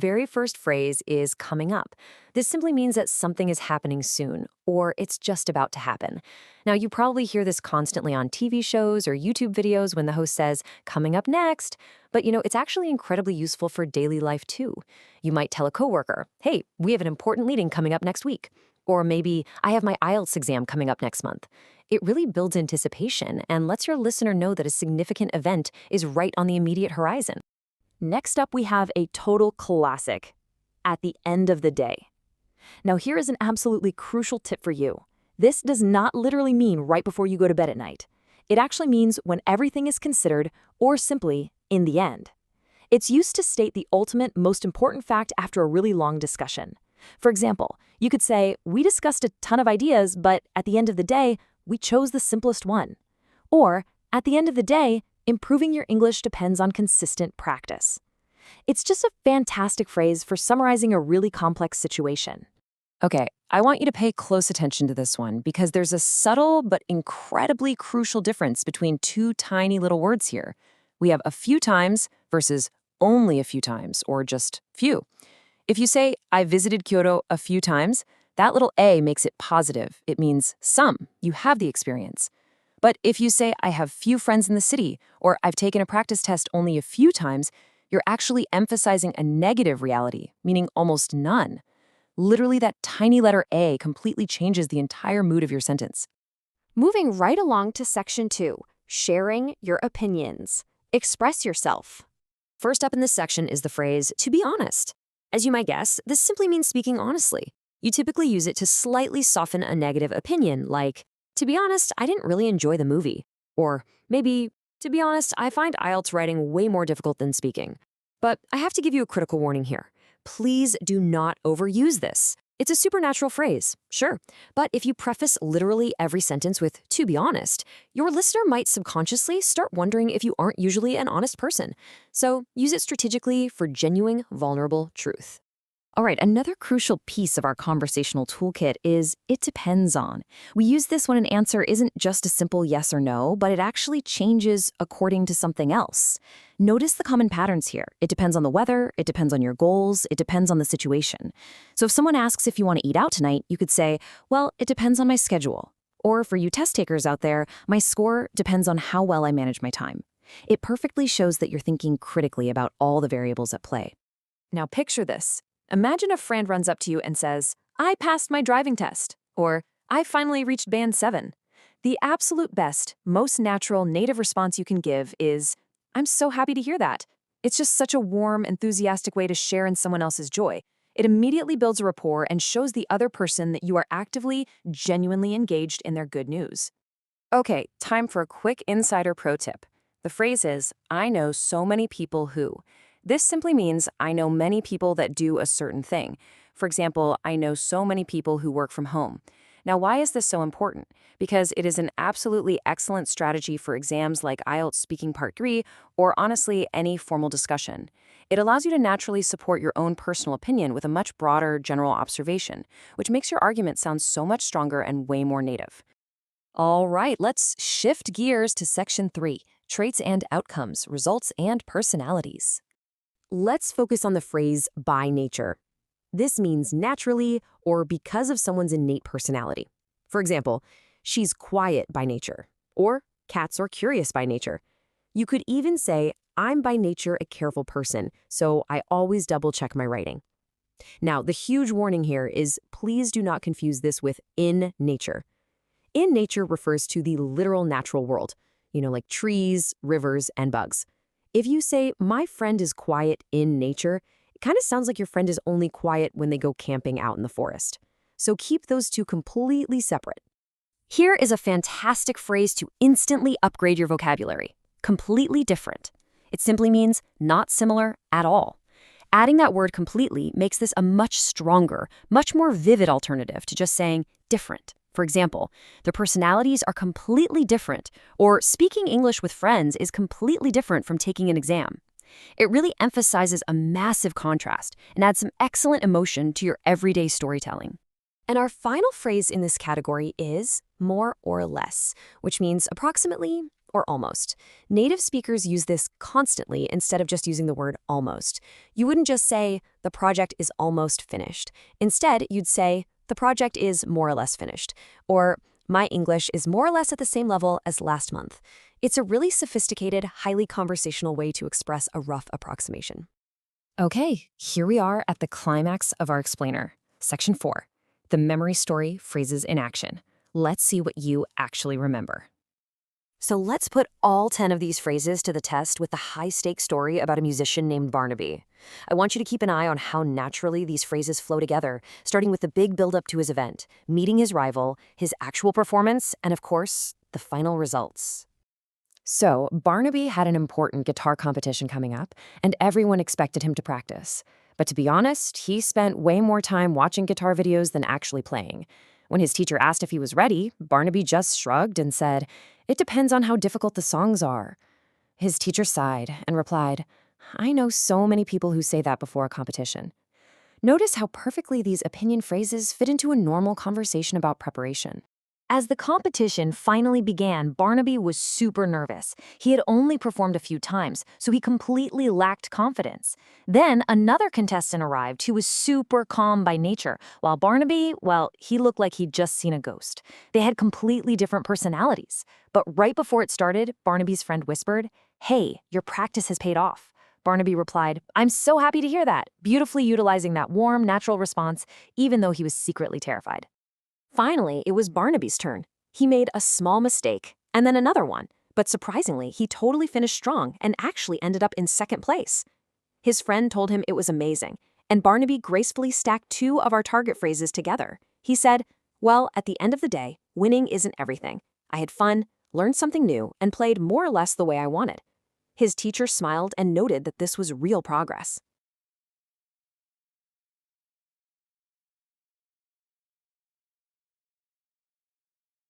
very first phrase is coming up. This simply means that something is happening soon, or it's just about to happen. Now, you probably hear this constantly on TV shows or YouTube videos when the host says, coming up next. But it's actually incredibly useful for daily life too. You might tell a coworker, hey, we have an important meeting coming up next week. Or maybe, I have my Ielts exam coming up next month. It really builds anticipation and lets your listener know that a significant event is right on the immediate horizon. Next up, we have a total classic, at the end of the day. Now, here is an absolutely crucial tip for you. This does not literally mean right before you go to bed at night. It actually means when everything is considered, or simply, in the end. It's used to state the ultimate, most important fact after a really long discussion. For example, you could say, we discussed a ton of ideas, but at the end of the day, we chose the simplest one. Or, at the end of the day, improving your English depends on consistent practice. It's just a fantastic phrase for summarizing a really complex situation. Okay, I want you to pay close attention to this one because there's a subtle but incredibly crucial difference between two tiny little words here. We have a few times versus only a few times, or just few. If you say, I visited Kyoto a few times, that little A makes it positive. It means some, you have the experience. But if you say, I have few friends in the city, or I've taken a practice test only a few times, you're actually emphasizing a negative reality, meaning almost none. Literally, that tiny letter A completely changes the entire mood of your sentence. Moving right along to section 2, sharing your opinions. Express yourself. First up in this section is the phrase, to be honest. As you might guess, this simply means speaking honestly. You typically use it to slightly soften a negative opinion, like, to be honest, I didn't really enjoy the movie. Or maybe, to be honest, I find Ielts writing way more difficult than speaking. But I have to give you a critical warning here. Please do not overuse this. It's a supernatural phrase, sure, but if you preface literally every sentence with, to be honest, your listener might subconsciously start wondering if you aren't usually an honest person. So use it strategically for genuine, vulnerable truth. All right, another crucial piece of our conversational toolkit is it depends on. We use this when an answer isn't just a simple yes or no, but it actually changes according to something else. Notice the common patterns here. It depends on the weather, it depends on your goals, it depends on the situation. So if someone asks if you want to eat out tonight, you could say, well, it depends on my schedule. Or for you test takers out there, my score depends on how well I manage my time. It perfectly shows that you're thinking critically about all the variables at play. Now picture this. Imagine a friend runs up to you and says, I passed my driving test, or I finally reached band 7. The absolute best, most natural native response you can give is, I'm so happy to hear that. It's just such a warm, enthusiastic way to share in someone else's joy. It immediately builds a rapport and shows the other person that you are actively, genuinely engaged in their good news. Okay, time for a quick insider pro tip. The phrase is, I know so many people who. This simply means I know many people that do a certain thing. For example, I know so many people who work from home. Now, why is this so important? Because it is an absolutely excellent strategy for exams like Ielts Speaking Part 3, or honestly, any formal discussion. It allows you to naturally support your own personal opinion with a much broader general observation, which makes your argument sound so much stronger and way more native. All right, let's shift gears to section 3, traits and outcomes, results and personalities. Let's focus on the phrase by nature. This means naturally or because of someone's innate personality. For example, she's quiet by nature, or cats are curious by nature. You could even say, I'm by nature a careful person, so I always double-check my writing. Now, the huge warning here is please do not confuse this with in nature. In nature refers to the literal natural world, like trees, rivers, and bugs. If you say, my friend is quiet in nature, it kind of sounds like your friend is only quiet when they go camping out in the forest. So keep those two completely separate. Here is a fantastic phrase to instantly upgrade your vocabulary. Completely different. It simply means not similar at all. Adding that word completely makes this a much stronger, much more vivid alternative to just saying different. For example, their personalities are completely different, or speaking English with friends is completely different from taking an exam. It really emphasizes a massive contrast and adds some excellent emotion to your everyday storytelling. And our final phrase in this category is more or less, which means approximately or almost. Native speakers use this constantly instead of just using the word almost. You wouldn't just say, the project is almost finished. Instead, you'd say, the project is more or less finished. Or, my English is more or less at the same level as last month. It's a really sophisticated, highly conversational way to express a rough approximation. Okay, here we are at the climax of our explainer. Section 4, the memory story phrases in action. Let's see what you actually remember. So let's put all 10 of these phrases to the test with the high-stakes story about a musician named Barnaby. I want you to keep an eye on how naturally these phrases flow together, starting with the big build-up to his event, meeting his rival, his actual performance, and of course, the final results. So, Barnaby had an important guitar competition coming up, and everyone expected him to practice. But to be honest, he spent way more time watching guitar videos than actually playing. When his teacher asked if he was ready, Barnaby just shrugged and said, "It depends on how difficult the songs are." His teacher sighed and replied, "I know so many people who say that before a competition." Notice how perfectly these opinion phrases fit into a normal conversation about preparation. As the competition finally began, Barnaby was super nervous. He had only performed a few times, so he completely lacked confidence. Then another contestant arrived who was super calm by nature, while Barnaby, well, he looked like he'd just seen a ghost. They had completely different personalities. But right before it started, Barnaby's friend whispered, "Hey, your practice has paid off." Barnaby replied, "I'm so happy to hear that," beautifully utilizing that warm, natural response, even though he was secretly terrified. Finally, it was Barnaby's turn. He made a small mistake, and then another one. But surprisingly, he totally finished strong and actually ended up in second place. His friend told him it was amazing, and Barnaby gracefully stacked two of our target phrases together. He said, "Well, at the end of the day, winning isn't everything. I had fun, learned something new, and played more or less the way I wanted." His teacher smiled and noted that this was real progress.